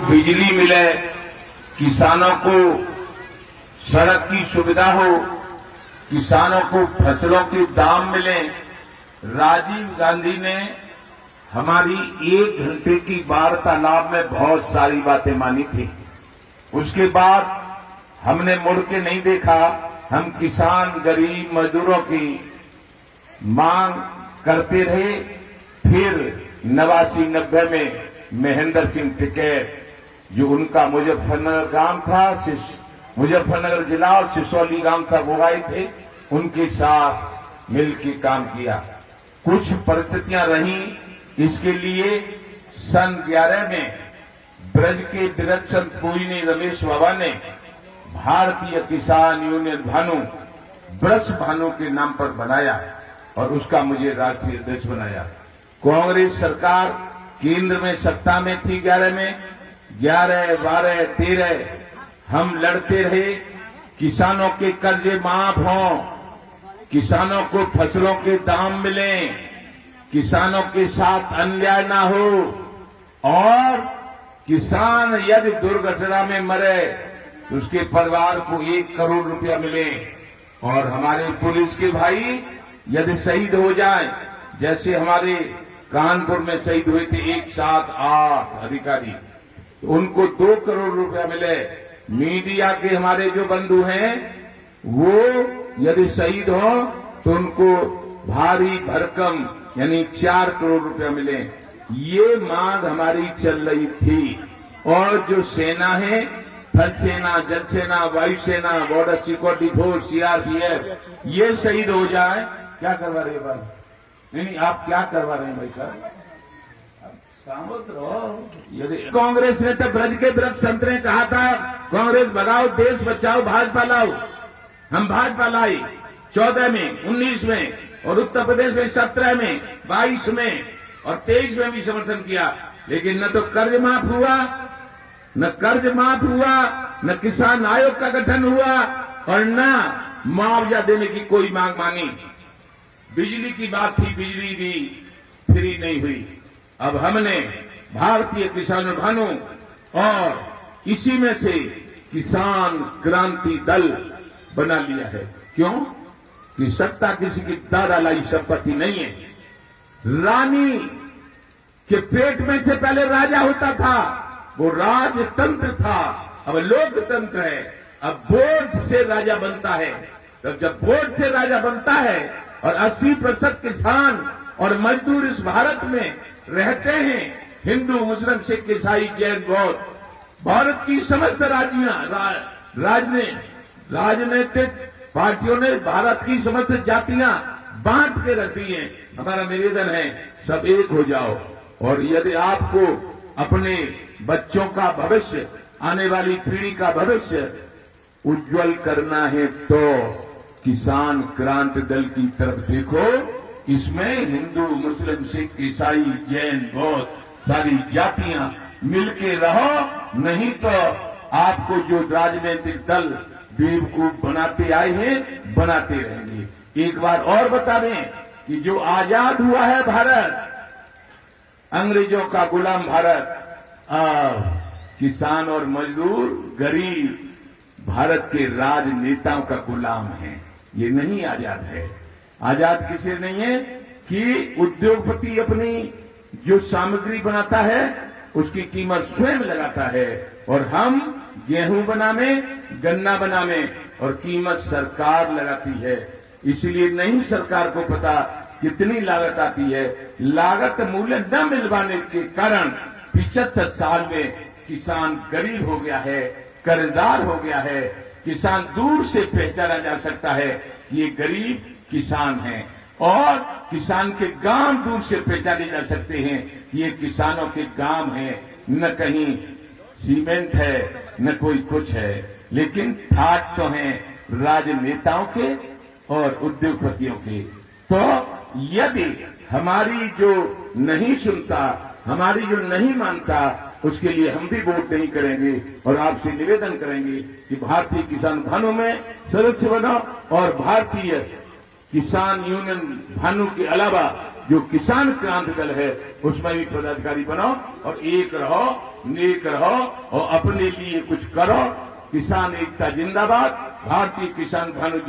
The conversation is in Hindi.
बिजली मिले, किसानों को सड़क की सुविधा हो, किसानों को फसलों के दाम मिले। राजीव गांधी ने हमारी 1 घंटे की वार्तालाप में बहुत सारी बातें मानी थी। उसके बाद हमने मुड़ के नहीं देखा। हम किसान, गरीब, मजदूरों की मांग करते रहे। फिर 89-90 में महेंद्र सिंह टिकैत, जो उनका मुजफ्फरनगर गांव था, मुजफ्फरनगर जिला और सिसौली गांव था, वो आए थे, उनके साथ मिलकर काम किया। कुछ परिस्थितियां रही, इसके लिए सन 11 में ब्रज के विरक्षण कोई रमेश बाबा ने भारतीय किसान यूनियन भानु, ब्रज भानु के नाम पर बनाया और उसका मुझे राष्ट्रीय अध्यक्ष बनाया। कांग्रेस सरकार केंद्र में सत्ता में थी 11 में, 11, 12, 13 हम लड़ते रहे। किसानों के कर्जे माफ हों, किसानों को फसलों के दाम मिले, किसानों के साथ अन्याय ना हो, और किसान यदि दुर्घटना में मरे तो उसके परिवार को 1 करोड़ रुपया मिले। और हमारे पुलिस के भाई यदि शहीद हो जाए, जैसे हमारे कानपुर में शहीद हुए थे 1 साथ 8 अधिकारी, तो उनको 2 करोड़ रुपया मिले। मीडिया के हमारे जो बंधु हैं, वो यदि शहीद हो तो उनको भारी भरकम यानी 4 करोड़ रुपया मिले। ये मांग हमारी चल रही थी। और जो सेना है, थल सेना, जल सेना, वायुसेना, बॉर्डर सिक्योरिटी फोर्स, सीआरपीएफ, ये शहीद हो जाए, क्या करवा रहे हैं भाई? नहीं, आप क्या करवा रहे हैं भाई साहब? सामत रहो। यदि कांग्रेस ने तो ब्रज के वृक्ष संत ने कहा था, कांग्रेस भगाओ, देश बचाओ, भाजपा लाओ। हम भाजपा लाई 14 में, 19 में, और उत्तर प्रदेश में 17 में, 22 में और 23 में भी समर्थन किया। लेकिन न तो कर्ज माफ हुआ, न किसान आयोग का गठन हुआ, और न मुआवजा देने की कोई मांग मानी। बिजली की बात थी, बिजली भी फ्री नहीं हुई। अब हमने भारतीय किसान भानु और इसी में से किसान क्रांति दल बना लिया है। क्यों? कि सत्ता किसी की दादा लाई संपत्ति नहीं है। रानी के पेट में से पहले राजा होता था, वो राजतंत्र था, अब लोकतंत्र है। अब वोट से राजा बनता है। तब जब वोट से राजा बनता है और 80% किसान और मजदूर इस भारत में रहते हैं, हिंदू, मुस्लिम, सिख, ईसाई, जैन, बौद्ध, भारत की समस्त राजनीतिक पार्टियों ने भारत की समस्त जातियां बांट के रखी हैं। हमारा निवेदन है, सब एक हो जाओ। और यदि आपको अपने बच्चों का भविष्य, आने वाली पीढ़ी का भविष्य उज्जवल करना है तो किसान क्रांति दल की तरफ देखो। इसमें हिंदू, मुस्लिम, सिख, ईसाई, जैन, बौद्ध सारी जातियां मिलके रहो, नहीं तो आपको जो राजनीतिक दल बेवकूफ बनाते आए हैं, बनाते रहेंगे। एक बार और बता दें कि जो आजाद हुआ है भारत, अंग्रेजों का गुलाम भारत, किसान और मजदूर, गरीब भारत के राजनेताओं का गुलाम है। ये नहीं आजाद है। आजाद किसे नहीं है कि उद्योगपति अपनी जो सामग्री बनाता है उसकी कीमत स्वयं लगाता है, और हम गेहूं बनाने, गन्ना बनाने, और कीमत सरकार लगाती है। इसलिए नहीं सरकार को पता कितनी लागत आती है। लागत मूल्य न मिल पाने के कारण 75 साल में किसान गरीब हो गया है, कर्जदार हो गया है। किसान दूर से पहचाना जा सकता है कि ये गरीब किसान है, और किसान के गांव दूर से पहचाने जा सकते हैं कि ये किसानों के गांव हैं। न कहीं सीमेंट है, न कोई कुछ है, लेकिन ठाट तो हैं राजनेताओं के और उद्योगपतियों के। तो यदि हमारी जो नहीं सुनता, हमारी जो नहीं मानता, उसके लिए हम भी वोट नहीं करेंगे। और आपसे निवेदन करेंगे कि भारतीय किसान भानु में सदस्य बनो और भारतीय किसान यूनियन भानु के अलावा जो किसान क्रांति दल है उसमें भी पदाधिकारी बनो और एक रहो, नेक रहो और अपने लिए कुछ करो। किसान एकता जिंदाबाद। भारतीय किसान भानु